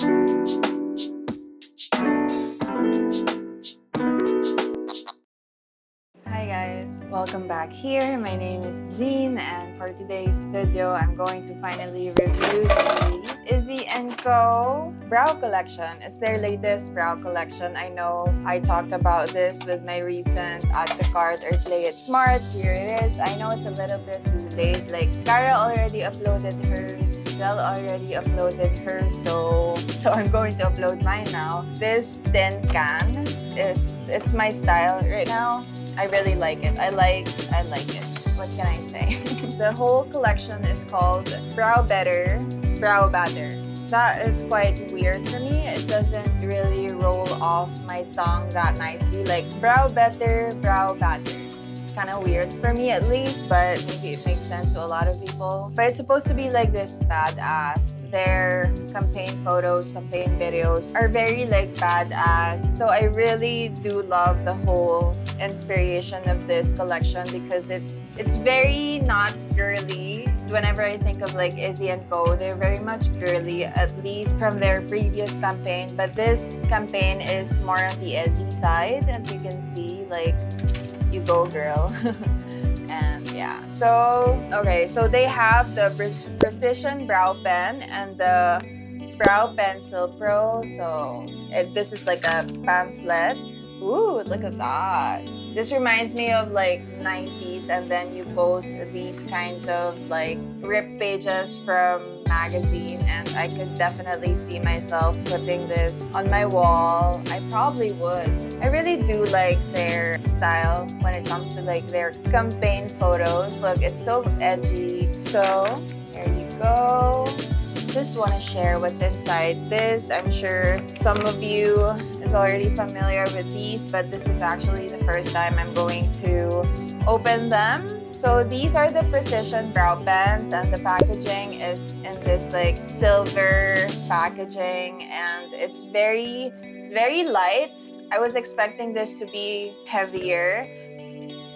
Hi guys, welcome back here. My name is Jean, and for today's video, I'm going to finally review the Issy&Co brow collection. It's their latest brow collection. I know I talked about this with my recent Add to Cart or Play It Smart. Here it is. I know it's a little bit too late. Like, Cara already uploaded hers, Jel already uploaded hers, so I'm going to upload mine now. This tin can it's my style right now. I really like it. I like it. What can I say? The whole collection is called Brow Batter. That is quite weird for me. It doesn't really roll off my tongue that nicely. Like Brow Batter. It's kind of weird for me at least, but maybe it makes sense to a lot of people. But it's supposed to be like this badass. Their campaign photos, campaign videos are very like badass. So I really do love the whole inspiration of this collection because it's very not girly. Whenever I think of like Issy&Co, they're very much girly, at least from their previous campaign. But this campaign is more on the edgy side, as you can see. Like, you go, girl. And yeah, so okay, so they have the Precision Brow Pen and the Brow Pencil Pro. So this is like a pamphlet. Ooh, look at that. This reminds me of like 90s, and then you post these kinds of like rip pages from magazine, and I could definitely see myself putting this on my wall. I probably would. I really do like their style when it comes to like their campaign photos. Look, it's so edgy. So here you go. Just want to share what's inside this. I'm sure some of you is already familiar with these, but this is actually the first time I'm going to open them. So these are the Precision Brow Pens, and the packaging is in this like silver packaging, and it's very light. I was expecting this to be heavier.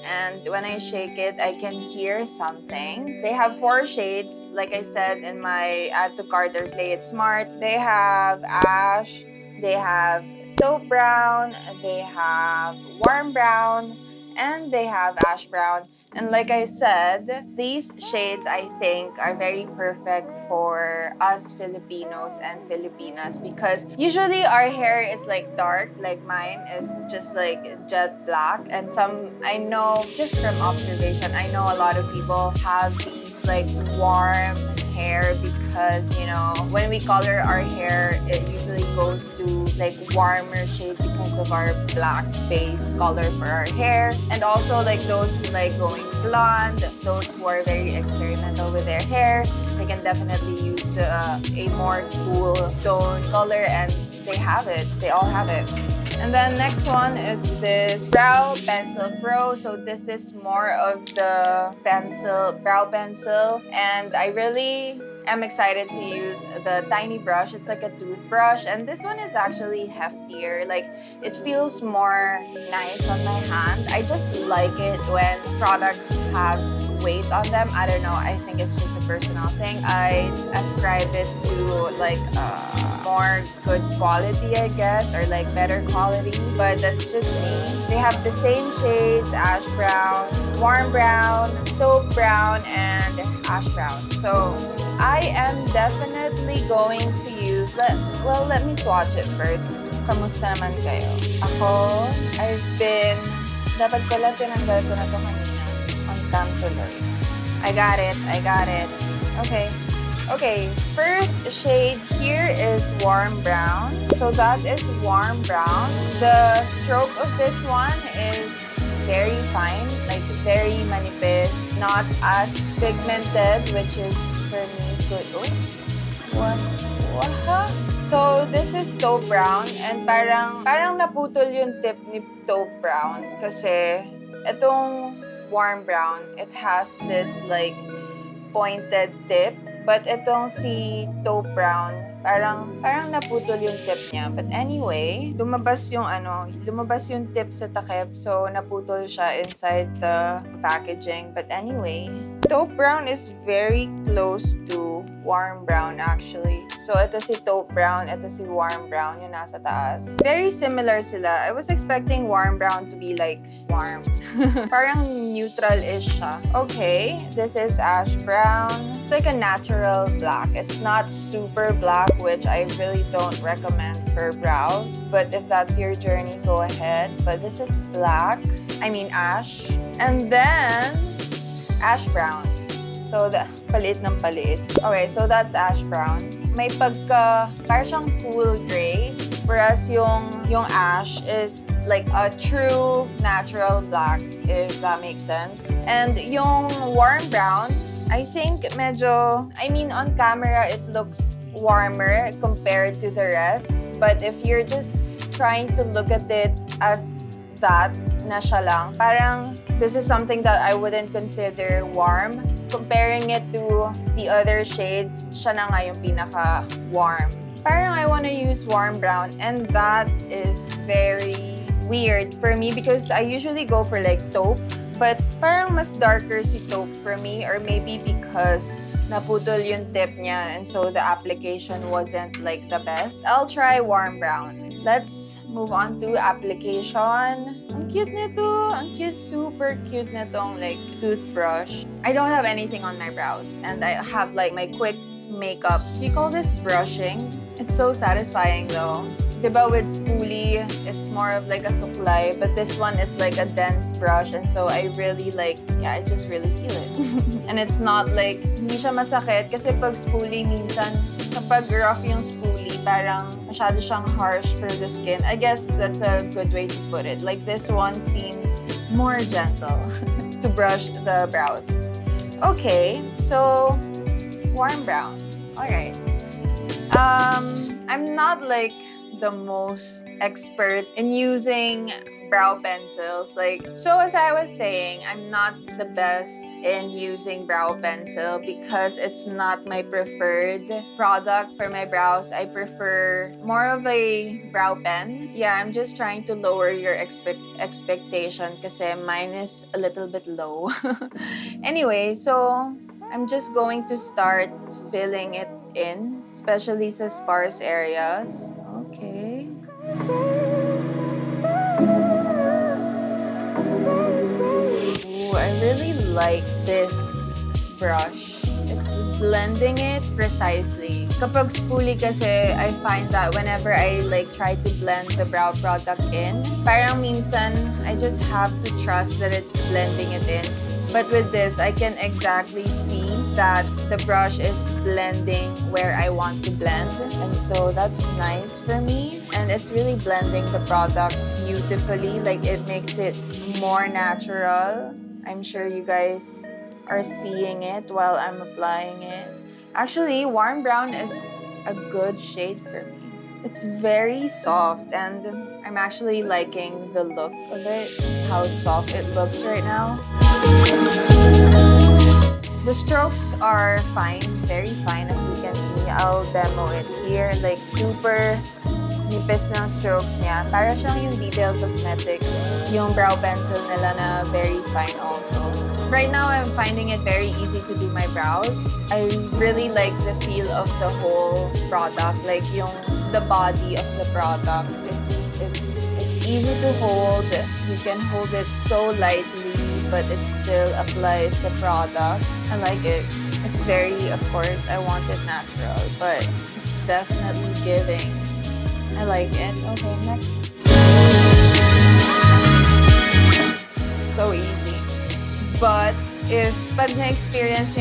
And when I shake it, I can hear something. They have 4 shades, like I said in my Add to Cart or Play It Smart. They have ash, they have taupe brown, they have warm brown, and they have ash brown. And like I said, these shades I think are very perfect for us Filipinos and Filipinas because usually our hair is like dark, like mine is just like jet black. And I know just from observation, I know a lot of people have these like warm hair because, you know, when we color our hair, it usually goes to like warmer shade because of our black base color for our hair. And also like those who like going blonde, those who are very experimental with their hair, they can definitely use a more cool tone color, and they have it. They all have it. And then next one is this Brow Pencil Pro. So this is more of the brow pencil, and I really am excited to use the tiny brush. It's like a toothbrush, and this one is actually heftier. Like, it feels more nice on my hand. I just like it when products have weight on them. I don't know, I think it's just a personal thing. I ascribe it to like more good quality, I guess, or like better quality, but that's just me. They have the same shades: ash brown, warm brown, taupe brown, and ash brown. So I am definitely going to use, let me swatch it first. Kamusta naman kayo? Ako, dapat pala tinanggal ko na to kanina. On cam tuloy. I got it. Okay, first shade here is warm brown. So that is warm brown. The stroke of this one is very fine, like very manipis, not as pigmented, which is for me good. Oops. What? So this is taupe brown, and parang naputol yung tip ni taupe brown kasi itong warm brown, it has this like pointed tip, but itong si taupe brown, parang naputol yung tip niya. But anyway, lumabas yung tip sa takip, so naputol siya inside the packaging. But anyway, Taupe brown is very close to warm brown actually. So ito si taupe brown, ito si warm brown yung nasa taas. Very similar sila. I was expecting warm brown to be like warm. Parang neutral-ish siya. Okay, this is ash brown. It's like a natural black. It's not super black, which I really don't recommend for brows. But if that's your journey, go ahead. But this is black. I mean ash. And then ash brown. So, palit ng palit. Okay, so that's ash brown. May parang siyang cool gray. Whereas yung ash is like a true natural black, if that makes sense. And yung warm brown, I think on camera, it looks warmer compared to the rest. But if you're just trying to look at it as that na siya lang, parang this is something that I wouldn't consider warm. Comparing it to the other shades, siya na nga yung pinaka-warm. Parang I want to use warm brown, and that is very weird for me because I usually go for like taupe, but parang mas darker si taupe for me, or maybe because naputol yung tip niya and so the application wasn't like the best. I'll try warm brown. Let's move on to application. Ang cute nito. Ang cute, super cute nitong like toothbrush. I don't have anything on my brows and I have like my quick makeup. Do you call this brushing? It's so satisfying though. Diba with spoolie, it's more of like a suklay, but this one is like a dense brush, and so I really like, I just really feel it. And it's not like, hindi siya masakit kasi pag spoolie minsan, kapag rough yung spoolie, parang masyado siyang harsh for the skin. I guess that's a good way to put it. Like this one seems more gentle to brush the brows. Okay, so warm brown. Alright. I'm not like the most expert in using brow pencils. So as I was saying, I'm not the best in using brow pencil because it's not my preferred product for my brows. I prefer more of a brow pen. Yeah, I'm just trying to lower your expectation kasi mine is a little bit low. Anyway, so I'm just going to start filling it in, especially sa sparse areas. Okay. Ooh, I really like this brush. It's blending it precisely. Kapag spoolie kasi, I find that whenever I like try to blend the brow product in, parang minsan, I just have to trust that it's blending it in. But with this, I can exactly see that the brush is blending where I want to blend. And so that's nice for me. And it's really blending the product beautifully. Like it makes it more natural. I'm sure you guys are seeing it while I'm applying it. Actually, warm brown is a good shade for me. It's very soft and I'm actually liking the look of it, how soft it looks right now. The strokes are fine, very fine as you can see. I'll demo it here, like super nipis ng strokes niya. Para siyang yung Detail Cosmetics, yung brow pencil nila na very fine also. Right now, I'm finding it very easy to do my brows. I really like the feel of the whole product, like the body of the product. It's easy to hold. You can hold it so lightly, but it still applies the product. I like it. It's very, of course, I want it natural, but it's definitely giving. I like it. Okay, next. So easy. But if pag na-experience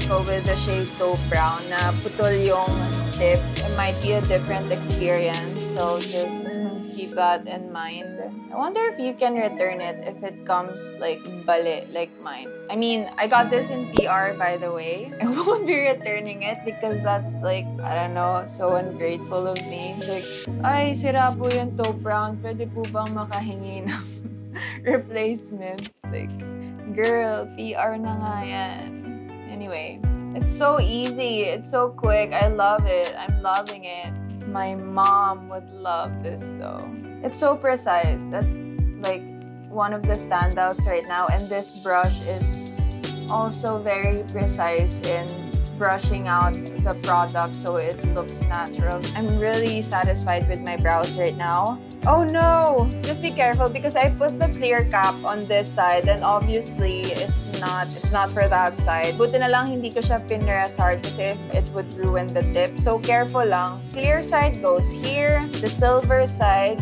ko with the shade taupe brown na putol yung tip, it might be a different experience. So just keep that in mind. I wonder if you can return it if it comes like bali, like mine. I mean, I got this in PR, by the way. I won't be returning it because that's like, I don't know, so ungrateful of me. It's like, ay, sira po yung taupe brown. Pwede po bang makahingi ng replacement? Like, girl, PR na nga yan. Anyway, it's so easy. It's so quick. I love it. I'm loving it. My mom would love this though. It's so precise. That's like one of the standouts right now. And this brush is also very precise in brushing out the product so it looks natural. I'm really satisfied with my brows right now. Oh no! Just be careful because I put the clear cap on this side and obviously it's not for that side. Buti na lang hindi ko siya pinress hard kasi it would ruin the tip. So careful lang. Clear side goes here. The silver side,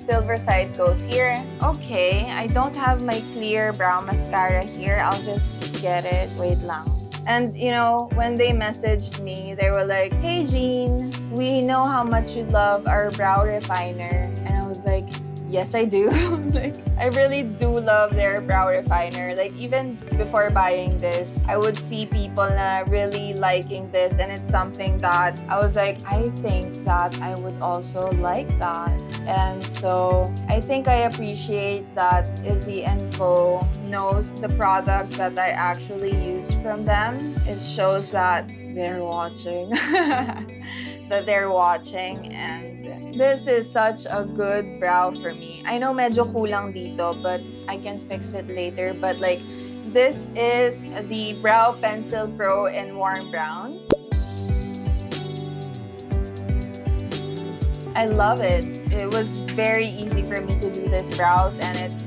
silver side goes here. Okay, I don't have my clear brow mascara here. I'll just get it. Wait lang. And you know, when they messaged me, they were like, "Hey Jean, we know how much you love our brow refiner." And I was like, yes, I do. Like, I really do love their brow refiner. Like, even before buying this, I would see people na really liking this, and it's something that I was like, I think that I would also like that. And so I think I appreciate that Issy&Co knows the product that I actually use from them. It shows that they're watching. That they're watching, and this is such a good brow for me. I know medyo kulang dito, but I can fix it later. But like, this is the Brow Pencil Pro in Warm Brown. I love it. It was very easy for me to do this brows, and it's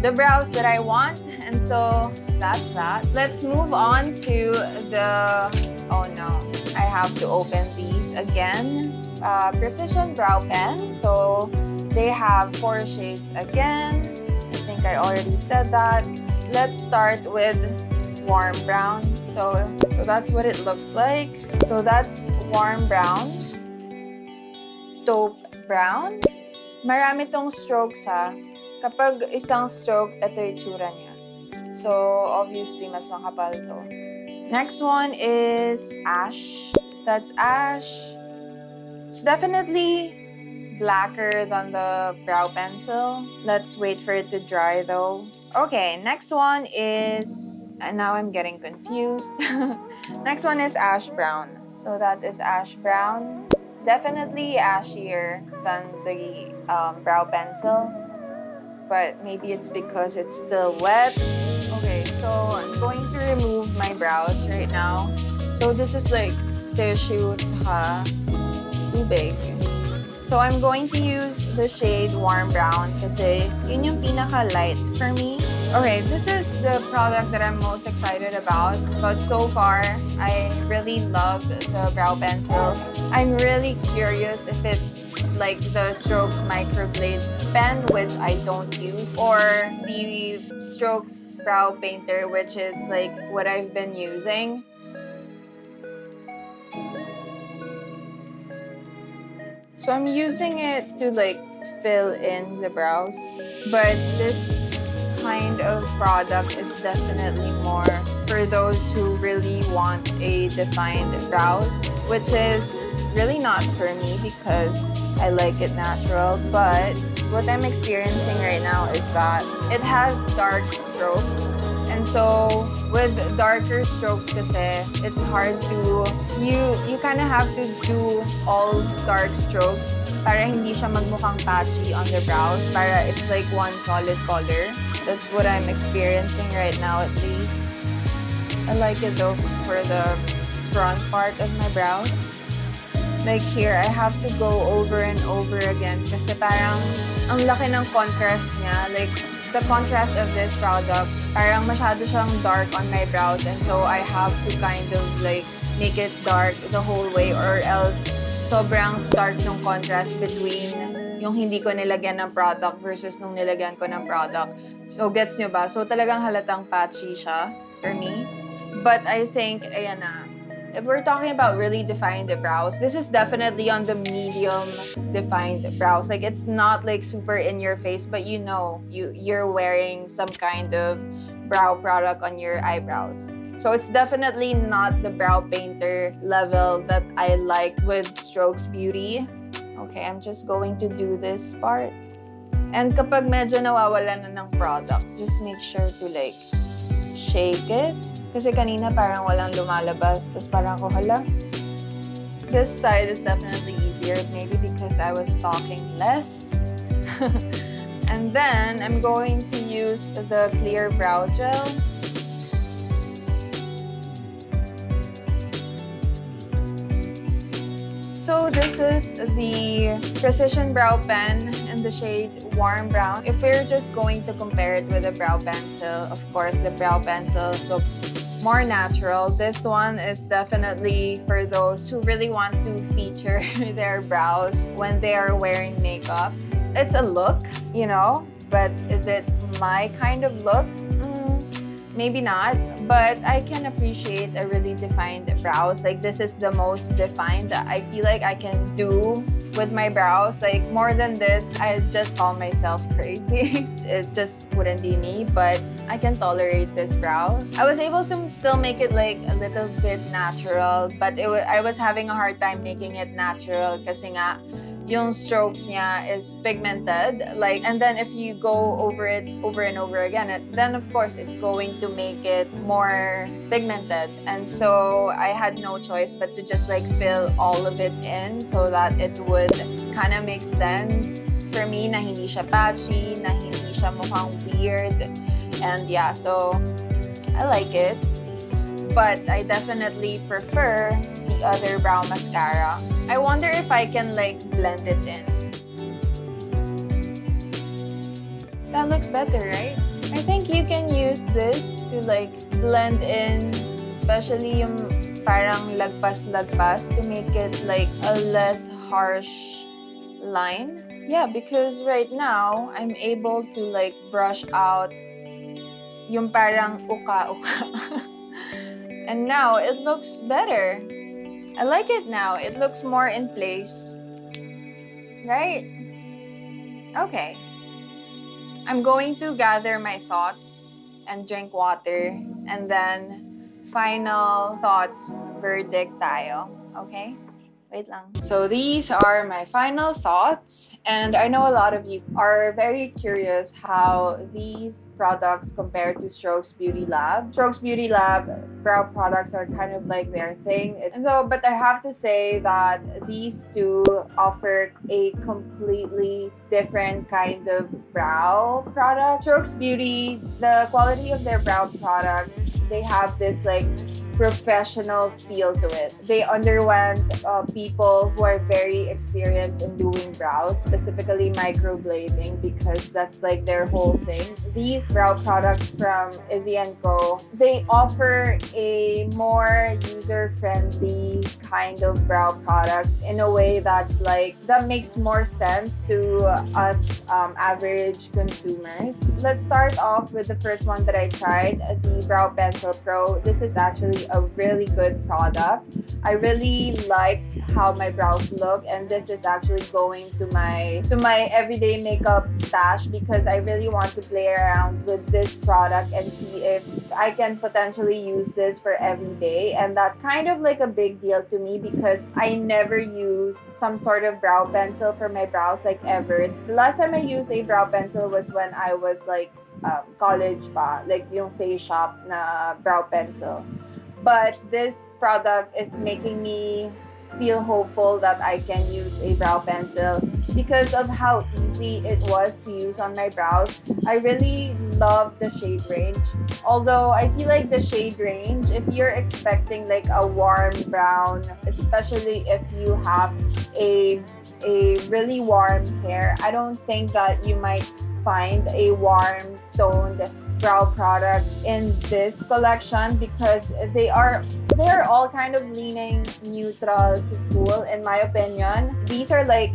the brows that I want, and so that's that. Let's move on to the, oh no, I have to open these again. Precision Brow Pen. So they have 4 shades again. I think I already said that. Let's start with Warm Brown. So that's what it looks like. So that's Warm Brown. Taupe Brown. Marami tong strokes ha. Kapag isang stroke, ito yung itsura niya. So obviously, mas makapal to. Next one is Ash. That's Ash. It's definitely blacker than the brow pencil. Let's wait for it to dry though. Okay, next one is, and now I'm getting confused. Next one is Ash Brown. So that is Ash Brown. Definitely ashier than the brow pencil. But maybe it's because it's still wet. Okay, so I'm going to remove my brows right now. So this is like tissue tsaka tubig. So I'm going to use the shade Warm Brown kasi yun yung pinaka-light for me. Okay, this is the product that I'm most excited about. But so far, I really love the brow pencil. I'm really curious if it's like the Strokes Microblade pen, which I don't use, or the Strokes Brow Painter, which is like what I've been using. So I'm using it to like fill in the brows, but this kind of product is definitely more for those who really want a defined brows, which is really not for me because I like it natural. But what I'm experiencing right now is that it has dark strokes, and so with darker strokes kasi, it's hard to, you kind of have to do all dark strokes para hindi siya magmukhang patchy on the brows, para it's like one solid color. That's what I'm experiencing right now, at least. I like it though for the front part of my brows. Like here, I have to go over and over again kasi parang ang laki ng contrast niya. Like, the contrast of this product, parang masyado siyang dark on my brows, and so I have to kind of like make it dark the whole way, or else sobrang stark yung contrast between yung hindi ko nilagyan ng product versus nung nilagyan ko ng product. So, gets nyo ba? So, talagang halatang patchy siya for me. But I think, ayan na, if we're talking about really defined brows, this is definitely on the medium defined brows. Like, it's not like super in your face, but you know, you're wearing some kind of brow product on your eyebrows. So it's definitely not the brow painter level that I like with Strokes Beauty. Okay, I'm just going to do this part. And kapag medyo nawawalan na ng product, just make sure to like shake it. Kasi kanina parang walang lumalabas. Tapos parang ko, hala. This side is definitely easier. Maybe because I was talking less. And then, I'm going to use the clear brow gel. So this is the Precision Brow Pen in the shade Warm Brown. If we're just going to compare it with a brow pencil, of course, the brow pencil looks more natural. This one is definitely for those who really want to feature their brows when they are wearing makeup. It's a look, you know, but is it my kind of look? Maybe not, but I can appreciate a really defined brows. Like this is the most defined that I feel like I can do with my brows. Like more than this, I just call myself crazy. It just wouldn't be me, but I can tolerate this brow. I was able to still make it like a little bit natural, but I was having a hard time making it natural kasi nga, yung strokes niya is pigmented, like, and then if you go over it over and over again, then of course it's going to make it more pigmented. And so I had no choice but to just like fill all of it in so that it would kind of make sense for me na hindi siya patchy, na hindi siya mukhang weird. And yeah, so I like it. But I definitely prefer the other brow mascara. I wonder if I can like blend it in. That looks better, right? I think you can use this to like blend in, especially yung parang lagpas-lagpas, to make it like a less harsh line. Yeah, because right now, I'm able to like brush out yung parang uka-uka. And now it looks better. I like it now. It looks more in place. Right? Okay. I'm going to gather my thoughts and drink water. And then, final thoughts, verdict tayo. Okay? Wait lang. So these are my final thoughts, and I know a lot of you are very curious how these products compare to Strokes Beauty Lab. Strokes Beauty Lab brow products are kind of like their thing. And so, but I have to say that these two offer a completely different kind of brow product. Strokes Beauty, the quality of their brow products, they have this like professional feel to it. They underwent people who are very experienced in doing brows, specifically microblading, because that's like their whole thing. These brow products from Issy&Co, they offer a more user-friendly kind of brow products in a way that's like, that makes more sense to us average consumers. Let's start off with the first one that I tried, the Brow Pencil Pro. This is actually a really good product. I really like how my brows look, and this is actually going to my everyday makeup stash because I really want to play around with this product and see if I can potentially use this for every day. And that kind of like a big deal to me because I never use some sort of brow pencil for my brows, like ever. The last time I used a brow pencil was when I was like college pa, like yung Face Shop na brow pencil. But this product is making me feel hopeful that I can use a brow pencil because of how easy it was to use on my brows. I really love the shade range. Although I feel like the shade range, if you're expecting like a warm brown, especially if you have a really warm hair, I don't think that you might find a warm toned brow products in this collection because they are all kind of leaning neutral to cool, in my opinion. These are like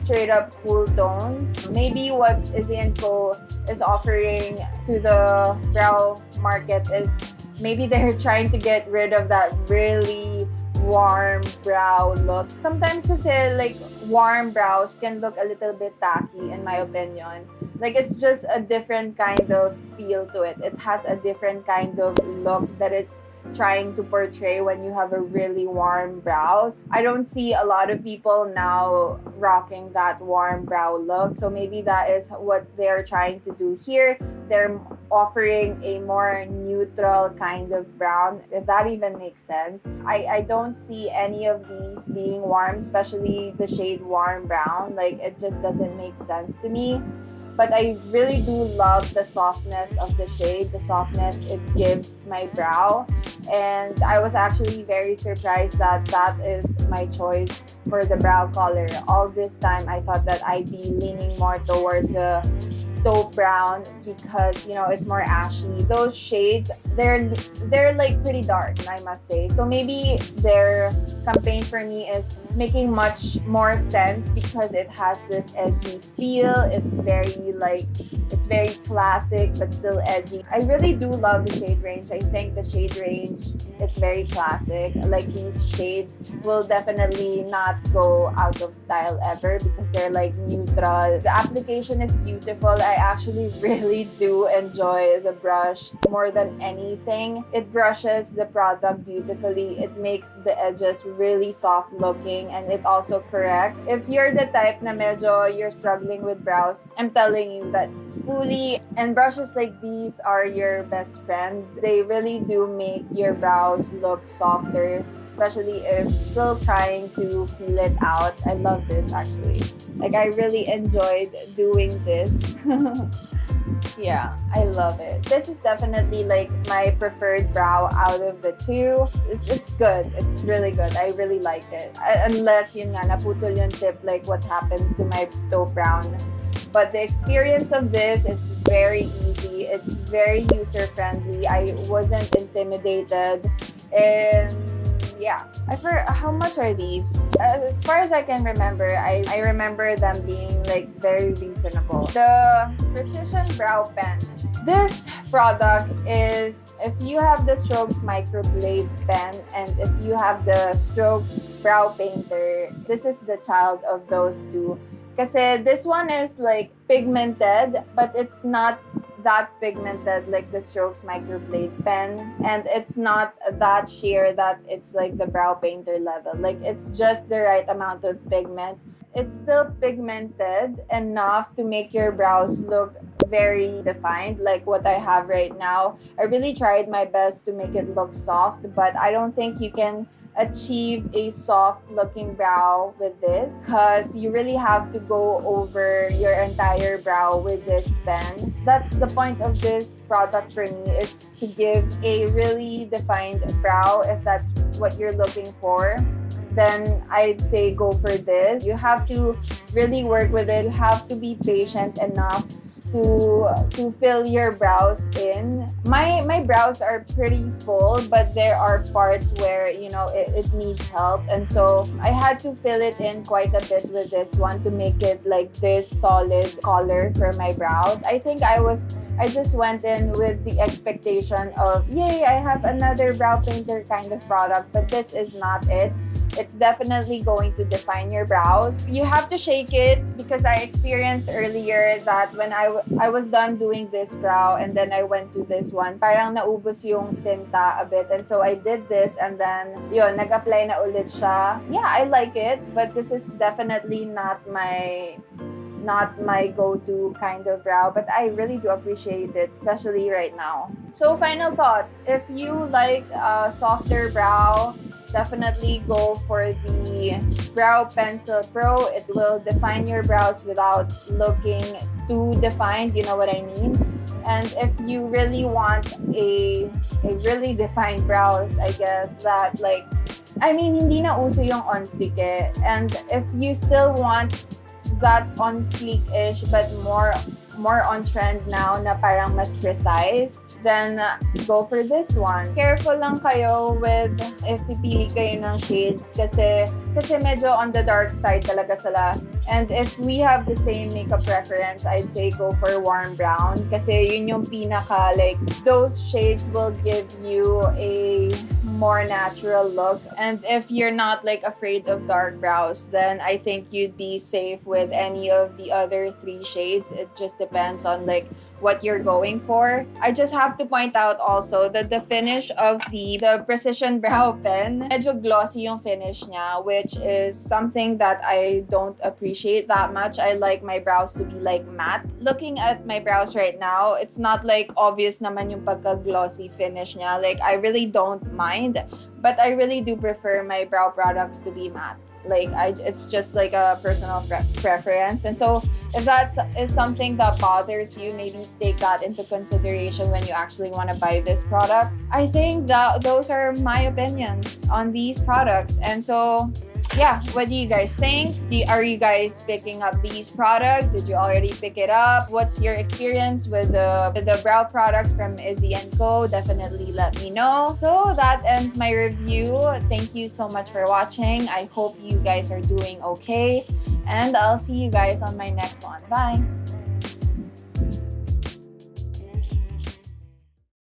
straight up cool tones. Maybe what Issy&Co is offering to the brow market is maybe they're trying to get rid of that really warm brow look. Sometimes kasi like warm brows can look a little bit tacky, in my opinion. Like it's just a different kind of feel to it. It has a different kind of look that it's trying to portray when you have a really warm brows. I don't see a lot of people now rocking that warm brow look. So maybe that is what they're trying to do here. They're offering a more neutral kind of brown, if that even makes sense. I don't see any of these being warm, especially the shade warm brown. Like it just doesn't make sense to me. But I really do love the softness of the shade, the softness it gives my brow. And I was actually very surprised that that is my choice for the brow color. All this time, I thought that I'd be leaning more towards a taupe brown because it's more ashy. Those shades, they're like pretty dark, I must say. So maybe their campaign for me is making much more sense because it has this edgy feel. It's very classic but still edgy. I really do love the shade range. I think the shade range, it's very classic. Like these shades will definitely not go out of style ever because they're like neutral. The application is beautiful. I actually really do enjoy the brush more than anything. It brushes the product beautifully. It makes the edges really soft looking, and it also corrects. If you're the type na medyo you're struggling with brows, I'm telling you that spoolie and brushes like these are your best friend. They really do make your brows look softer, especially if still trying to feel it out. I love this actually. Like I really enjoyed doing this. Yeah, I love it. This is definitely like my preferred brow out of the two. It's good. It's really good. I really like it. Unless yun nga, naputol yung tip like what happened to my taupe brown. But the experience of this is very easy. It's very user-friendly. I wasn't intimidated. And yeah, how much are these? As far as I can remember, I remember them being like very reasonable. The Precision Brow Pen. This product is, if you have the Strokes Microblade Pen and if you have the Strokes Brow Painter, this is the child of those two. Kasi this one is like pigmented, but it's not that pigmented like the Strokes Microblade Pen, and it's not that sheer that it's like the brow painter level. Like it's just the right amount of pigment. It's still pigmented enough to make your brows look very defined, like what I have right now. I really tried my best to make it look soft, but I don't think you can achieve a soft looking brow with this because you really have to go over your entire brow with this pen. That's the point of this product for me, is to give a really defined brow. If that's what you're looking for, then I'd say go for this. You have to really work with it. You have to be patient enough to fill your brows in. My brows are pretty full, but there are parts where it needs help, and so I had to fill it in quite a bit with this one to make it like this solid color for my brows. I think I just went in with the expectation of, yay, I have another brow painter kind of product, but this is not it. It's definitely going to define your brows. You have to shake it because I experienced earlier that when I was done doing this brow and then I went to this one, parang naubos yung tinta a bit. And so I did this and then nag-apply na ulit siya. Yeah, I like it, but this is definitely not my go-to kind of brow, but I really do appreciate it, especially right now. So final thoughts. If you like a softer brow, definitely go for the Brow Pencil Pro. It will define your brows without looking too defined, you know what I mean? And if you really want a really defined brows, I guess that hindi na uso yung on fleek eh. And if you still want that on fleek-ish but more on trend now na parang mas precise, then go for this one. Careful lang kayo with if pipili kayo ng shades kasi medyo on the dark side talaga sila. And if we have the same makeup preference, I'd say go for warm brown kasi yun yung pinaka, those shades will give you a more natural look. And if you're not afraid of dark brows, then I think you'd be safe with any of the other three shades. It just depends on what you're going for. I just have to point out also that the finish of the Precision Brow Pen, medyo glossy yung finish niya, which is something that I don't appreciate that much. I like my brows to be matte. Looking at my brows right now, it's not obvious naman yung pagka-glossy finish niya. I really don't mind, but I really do prefer my brow products to be matte. Like it's just like a personal preference. And so if that is something that bothers you, maybe take that into consideration when you actually want to buy this product. I think that those are my opinions on these products. And so yeah, what do you guys think? Are you guys picking up these products? Did you already pick it up? What's your experience with the brow products from Issy&Co? Definitely let me know. So that ends my review. Thank you so much for watching. I hope you guys are doing okay. And I'll see you guys on my next one. Bye!